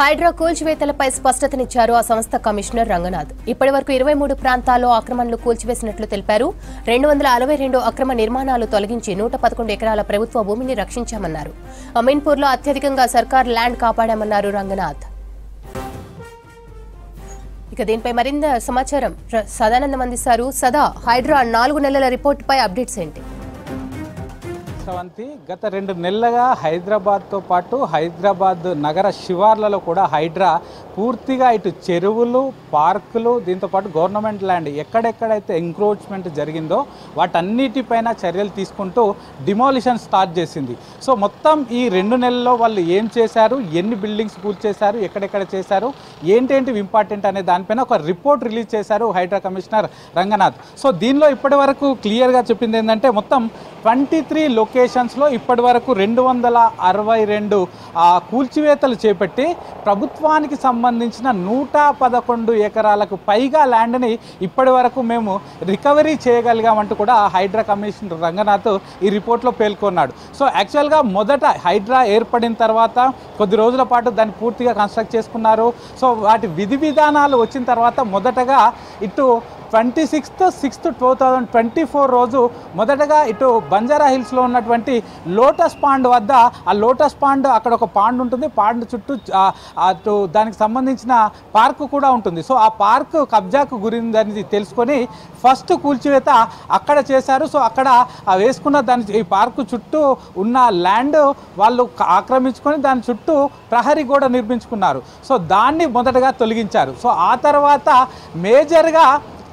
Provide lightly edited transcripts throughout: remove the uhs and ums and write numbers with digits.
హైడ్రా కూల్చివేతలపై స్పష్టతనిచ్చారు ఆ సంస్థ కమిషనర్ రంగనాథ్. ఇప్పటివరకు 23 ప్రాంతాల్లో ఆక్రమణలు కూల్చివేసినట్లు తెలిపారు. 262 అక్రమ నిర్మాణాలు తొలగించి 111 ఎకరాల ప్రభుత్వ భూమిని రక్షించామన్నారు. అమీన్పూర్లో అత్యధికంగా సర్కార్ ల్యాండ్ కాపాడామన్నారు రంగనాథ్. ఇక దీనిపై మరింత సమాచారం సదానందం అందిస్తారు. సదా, హైడ్రా 4 నెలల రిపోర్టుపై అప్డేట్స్ ఏంటి? గత 2 నెలలుగా హైదరాబాద్తో పాటు హైదరాబాద్ నగర శివార్లలో కూడా హైడ్రా పూర్తిగా ఇటు చెరువులు, పార్కులు, దీంతోపాటు గవర్నమెంట్ ల్యాండ్ ఎక్కడెక్కడైతే ఎంక్రోచ్మెంట్ జరిగిందో వాటన్నిటిపైన చర్యలు తీసుకుంటూ డిమాలిషన్ స్టార్ట్ చేసింది. సో మొత్తం ఈ 2 నెలల్లో వాళ్ళు ఏం చేశారు, ఎన్ని బిల్డింగ్స్ కూల్చేశారు, ఎక్కడెక్కడ చేశారు, ఏంటేంటి ఇంపార్టెంట్ అనే దానిపైన ఒక రిపోర్ట్ రిలీజ్ చేశారు హైడ్రా కమిషనర్ రంగనాథ్. సో దీనిలో ఇప్పటి వరకు క్లియర్గా చెప్పింది ఏంటంటే మొత్తం 23 లొకేషన్స్లో ఇప్పటి వరకు 262 కూల్చివేతలు చేపట్టి ప్రభుత్వానికి సంబంధించిన 111 ఎకరాలకు పైగా ల్యాండ్ని ఇప్పటి వరకు మేము రికవరీ చేయగలిగామంటూ కూడా హైడ్రా కమిషనర్ రంగనాథ్ ఈ రిపోర్ట్లో పేర్కొన్నాడు. సో యాక్చువల్గా మొదట హైడ్రా ఏర్పడిన తర్వాత కొద్ది రోజుల పాటు దాన్ని పూర్తిగా కన్స్ట్రక్ట్ చేసుకున్నారు. సో వాటి విధి విధానాలు వచ్చిన తర్వాత మొదటగా ఇటు 26/6/2024 రోజు మొదటగా ఇటు బంజారా హిల్స్లో ఉన్నటువంటి లోటస్ పాండ్ వద్ద, ఆ లోటస్ పాండ్ అక్కడ ఒక పాండ్ ఉంటుంది, పాండ్ చుట్టూ అటు దానికి సంబంధించిన పార్కు కూడా ఉంటుంది. సో ఆ పార్కు కబ్జాకు గురిందని తెలుసుకొని ఫస్ట్ కూల్చివేత అక్కడ చేశారు. సో అక్కడ వేసుకున్న దాని ఈ పార్కు చుట్టూ ఉన్న ల్యాండ్ వాళ్ళు ఆక్రమించుకొని దాని చుట్టూ ప్రహరీ గోడ నిర్మించుకున్నారు. సో దాన్ని మొదటగా తొలగించారు. సో ఆ తర్వాత మేజర్గా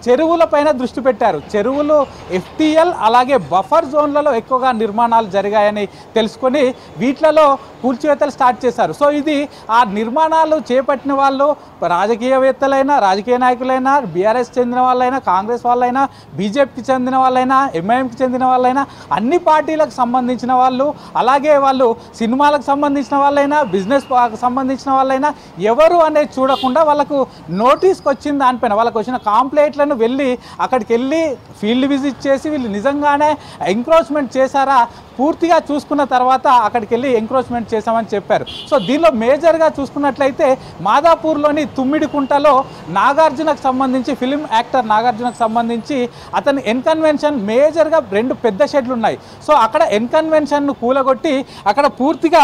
చెరువుల పైన దృష్టి పెట్టారు. చెరువులు FTL అలాగే బఫర్ జోన్లలో ఎక్కువగా నిర్మాణాలు జరిగాయని తెలుసుకొని వీటిలలో కూల్చివేతలు స్టార్ట్ చేశారు. సో ఇది ఆ నిర్మాణాలు చేపట్టిన వాళ్ళు రాజకీయవేత్తలైనా, రాజకీయ నాయకులైనా, BRS చెందిన వాళ్ళైనా, కాంగ్రెస్ వాళ్ళైనా, BJPకి చెందిన వాళ్ళైనా, MIMకి చెందిన వాళ్ళైనా, అన్ని పార్టీలకు సంబంధించిన వాళ్ళు, అలాగే వాళ్ళు సినిమాలకు సంబంధించిన వాళ్ళైనా, బిజినెస్ సంబంధించిన వాళ్ళైనా ఎవరు అనేది చూడకుండా వాళ్ళకు నోటీస్కి వచ్చిన దానిపైన వాళ్ళకు వచ్చిన కాంప్లైంట్లను వెళ్ళి అక్కడికి వెళ్ళి ఫీల్డ్ విజిట్ చేసి వీళ్ళు నిజంగానే ఎంక్రోచ్మెంట్ చేశారా పూర్తిగా చూసుకున్న తర్వాత అక్కడికి వెళ్ళి ఎంక్రోచ్మెంట్ చేశామని చెప్పారు. సో దీనిలో మేజర్గా చూసుకున్నట్లయితే మాదాపూర్లోని తుమ్మిడికుంటలో నాగార్జునకు సంబంధించి, ఫిలిం యాక్టర్ నాగార్జునకు సంబంధించి అతని ఎన్కన్వెన్షన్ మేజర్గా 2 పెద్ద షెడ్లు ఉన్నాయి. సో అక్కడ ఎన్కన్వెన్షన్ను కూలగొట్టి అక్కడ పూర్తిగా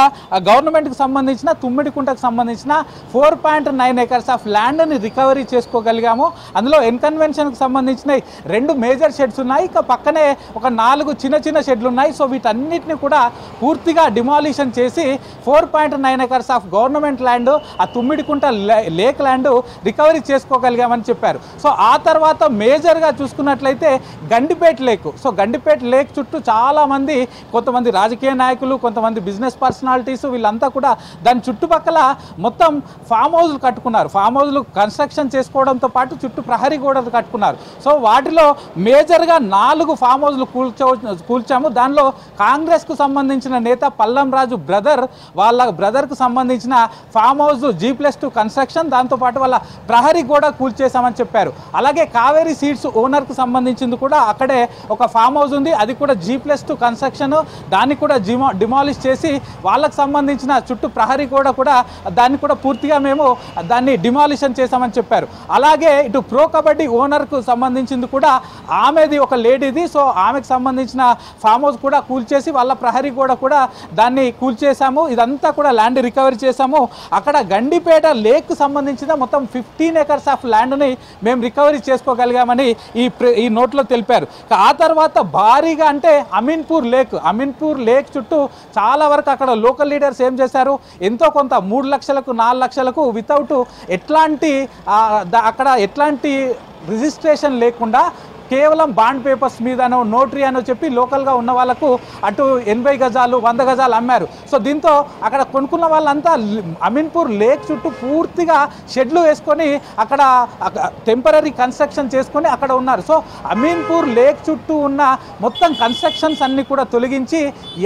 గవర్నమెంట్కి సంబంధించిన తుమ్మిడికుంటకు సంబంధించిన 4.9 acres ఆఫ్ ల్యాండ్ని రికవరీ చేసుకోగలిగాము. అందులో ఎన్కన్వెన్షన్కి సంబంధించిన 2 మేజర్ షెడ్స్ ఉన్నాయి, ఇక పక్కనే ఒక 4 చిన్న చిన్న షెడ్లు ఉన్నాయి. సో వీటన్నిటిని కూడా పూర్తిగా డిమాలిషన్ చేసి 4.9 acres ఆఫ్ గవర్నమెంట్ ల్యాండ్, ఆ తుమ్మిడికుంట లేక్ ల్యాండ్ రికవరీ చేసుకోగలిగామని చెప్పారు. సో ఆ తర్వాత మేజర్గా చూసుకున్నట్లయితే Gandipet lake. So Gandipet lake చుట్టూ చాలామంది, కొంతమంది రాజకీయ నాయకులు, కొంతమంది బిజినెస్ పర్సనాలిటీస్ వీళ్ళంతా కూడా దాని చుట్టుపక్కల మొత్తం ఫామ్ హౌస్లు కట్టుకున్నారు. ఫామ్ హౌస్లు కన్స్ట్రక్షన్ చేసుకోవడంతో పాటు చుట్టూ ప్రహరీ గోడలు కట్టుకున్నారు. సో వాటిలో మేజర్గా 4 ఫామ్ హౌస్లు కూల్చాము. దానిలో కాంగ్రెస్కు సంబంధించిన నేత పల్లం రాజు బ్రదర్, వాళ్ళ బ్రదర్కు సంబంధించిన ఫామ్ హౌస్ G+2 కన్స్ట్రక్షన్, దాంతోపాటు వాళ్ళ ప్రహరీ గోడ కూల్చేశామని చెప్పారు. అలాగే కావేరీ సీడ్స్ ఓనర్కు సంబంధించింది కూడా అక్కడే ఒక ఫామ్ హౌస్ ఉంది, అది కూడా G+2 కన్స్ట్రక్షన్, దాన్ని కూడా డిమాలిష్ చేసి వాళ్ళకు సంబంధించిన చుట్టూ ప్రహరీ గోడ కూడా దాన్ని కూడా పూర్తిగా మేము దాన్ని డిమాలిషన్ చేశామని చెప్పారు. అలాగే ఇటు ప్రో కబడ్డీ ఓనర్కు సంబంధించింది కూడా ఆమెది ఒక లేడీది. సో ఆమెకు సంబంధించిన ఫామ్ హౌస్ కూడా కూల్చేసి వాళ్ళ ప్రహరీ గోడ కూడా దాన్ని కూల్చేశాము. ఇదంతా కూడా ల్యాండ్ రికవరీ చేశాము. అక్కడ గండిపేట లేక్ సంబంధించిన మొత్తం 15 acres ఆఫ్ ల్యాండ్ని మేము రికవరీ చేసుకోగలిగామని ఈ నోట్లో తెలిపారు. ఆ తర్వాత భారీగా అంటే అమీన్పూర్ లేక్ చుట్టూ చాలా వరకు అక్కడ లోకల్ లీడర్స్ ఏం చేశారు, ఎంతో కొంత 3 లక్షలకు 4 లక్షలకు వితౌట్ ఎట్లాంటి అక్కడ ఎట్లాంటి రిజిస్ట్రేషన్ లేకుండా కేవలం బాండ్ పేపర్స్ మీదనో నోటరీ అనో చెప్పి లోకల్గా ఉన్న వాళ్ళకు అటు 80 గజాలు 100 గజాలు అమ్మారు. సో దీంతో అక్కడ కొనుక్కున్న వాళ్ళంతా అమీన్పూర్ లేక్ చుట్టూ పూర్తిగా షెడ్లు వేసుకొని అక్కడ టెంపరీ కన్స్ట్రక్షన్ చేసుకొని అక్కడ ఉన్నారు. సో అమీన్పూర్ లేక్ చుట్టూ ఉన్న మొత్తం కన్స్ట్రక్షన్స్ అన్ని కూడా తొలగించి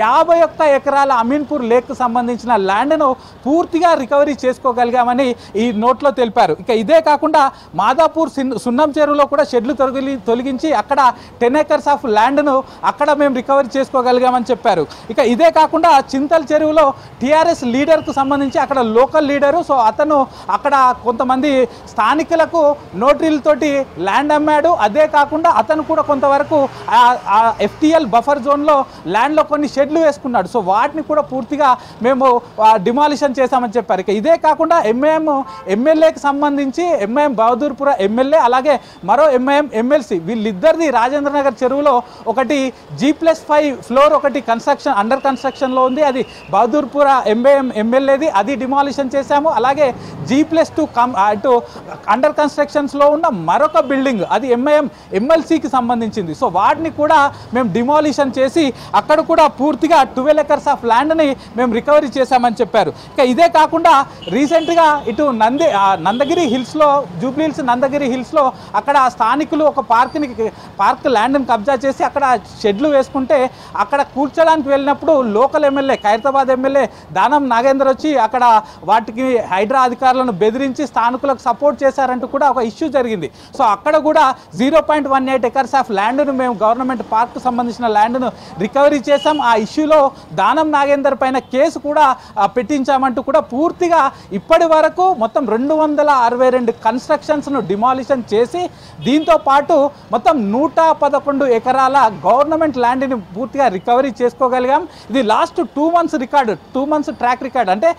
51 ఎకరాల అమీన్పూర్ లేక్కు సంబంధించిన ల్యాండ్ను పూర్తిగా రికవరీ చేసుకోగలిగామని ఈ నోట్లో తెలిపారు. ఇక ఇదే కాకుండా మాదాపూర్ సున్నం చెరువులో కూడా షెడ్లు తొలగి తొలగించి అక్కడ 10 acres ఆఫ్ ల్యాండ్ను అక్కడ మేము రికవరీ చేసుకోగలిగామని చెప్పారు. ఇక ఇదే కాకుండా చింతల చెరువులో టీఆర్ఎస్ లీడర్కు సంబంధించి అక్కడ లోకల్ లీడరు, సో అతను అక్కడ కొంతమంది స్థానికులకు నోటరీలతోటి ల్యాండ్ అమ్మాడు. అదే కాకుండా అతను కూడా కొంతవరకు FTL బఫర్ జోన్లో ల్యాండ్లో కొన్ని షెడ్లు వేసుకున్నాడు. సో వాటిని కూడా పూర్తిగా మేము డిమాలిషన్ చేశామని చెప్పారు. ఇక ఇదే కాకుండా MIM ఎమ్మెల్యేకి సంబంధించి MIM బహదూర్పుర ఎమ్మెల్యే అలాగే మరో MIM ఎమ్మెల్సీ వీళ్ళిద్దరిది రాజేంద్రనగర్ చెరువులో ఒకటి G+5 ఫ్లోర్ ఒకటి అండర్ కన్స్ట్రక్షన్లో ఉంది. అది బహదూర్పుర MIM ఎమ్మెల్యేది, అది డిమాలిషన్ చేశాము. అలాగే G+2 అటు అండర్ కన్స్ట్రక్షన్స్లో ఉన్న మరొక బిల్డింగ్ అది MIM ఎమ్మెల్సీకి సంబంధించింది. సో వాటిని కూడా మేము డిమాలిషన్ చేసి అక్కడ కూడా పూర్తిగా 12 acres ఆఫ్ ల్యాండ్ని మేము రికవరీ చేశామని చెప్పారు. ఇక ఇదే కాకుండా రీసెంట్గా ఇటు నందగిరి హిల్స్లో జూబ్లీహిల్స్ నందగిరి హిల్స్లో అక్కడ స్థానికులు ఒక పార్క్ ల్యాండ్ని కబ్జా చేసి అక్కడ షెడ్లు వేసుకుంటే అక్కడ కూర్చోడానికి వెళ్ళినప్పుడు local MLA Khairatabad MLA Danam Nagender వచ్చి అక్కడ వాటికి హైడ్రా అధికారులను బెదిరించి స్థానికులకు సపోర్ట్ చేశారంటూ కూడా ఒక ఇష్యూ జరిగింది. సో అక్కడ కూడా 0.18 acres ఆఫ్ ల్యాండ్ను మేము గవర్నమెంట్ పార్క్కు సంబంధించిన ల్యాండ్ను రికవరీ చేశాం. ఆ ఇష్యూలో దానం నాగేందర్ పైన కేసు కూడా పెట్టించామంటూ కూడా పూర్తిగా ఇప్పటి వరకు మొత్తం 262 కన్స్ట్రక్షన్స్ను డిమాలిషన్ చేసి దీంతో పాటు మొత్తం 111 ఎకరాల గవర్నమెంట్ ల్యాండ్ని పూర్తిగా రికవరీ చేసుకోగలిగాం. ఇది last 2 months record, 2 months track record. అంటే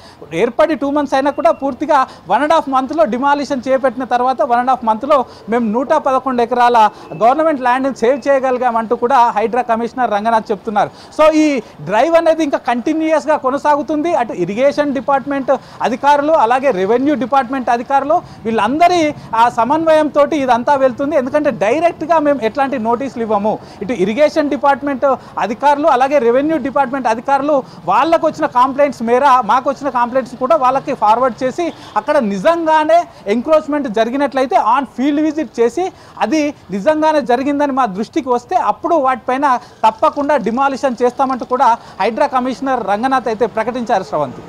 ఏర్పడి 2 months అయినా కూడా పూర్తిగా 1.5 monthలో డిమాలిషన్ చేపట్టిన తర్వాత 1.5 monthలో మేము 111 ఎకరాల గవర్నమెంట్ ల్యాండ్ని సేవ్ చేయగలిగామంటూ కూడా హైడ్రా కమిషనర్ రంగనాథ్ చెప్తున్నారు. సో ఈ డ్రైవ్ అనేది ఇంకా కంటిన్యూయస్గా కొనసాగుతుంది. అటు ఇరిగేషన్ డిపార్ట్మెంట్ అధికారులు అలాగే రెవెన్యూ డిపార్ట్మెంట్ అధికారులు వీళ్ళందరి ఆ సమన్వయంతో ఇదంతా వెళ్తుంది. ఎందుకంటే డైరెక్ట్గా మేము ఎట్లాంటి నోటీసులు ఇవ్వము. ఇటు ఇరిగేషన్ డిపార్ట్మెంట్ అధికారులు అలాగే రెవెన్యూ డిపార్ట్మెంట్ అధికారులు వాళ్ళకు వచ్చిన కంప్లైంట్స్ మేర మాకు వచ్చిన కంప్లైంట్స్ కూడా వాళ్ళకి ఫార్వర్డ్ చేసి అక్కడ నిజంగానే ఎంక్రోచ్మెంట్ జరిగినట్లయితే ఆన్ ఫీల్డ్ విజిట్ చేసి అది నిజంగానే జరిగిందని మా దృష్టికి వస్తే అప్పుడు వాటిపైన తప్పకుండా డిమాలిషన్ చేస్తామంటూ కూడా హైడ్రా కమిషనర్ రంగనాథ్ అయితే ప్రకటించారు. శ్రవంతి.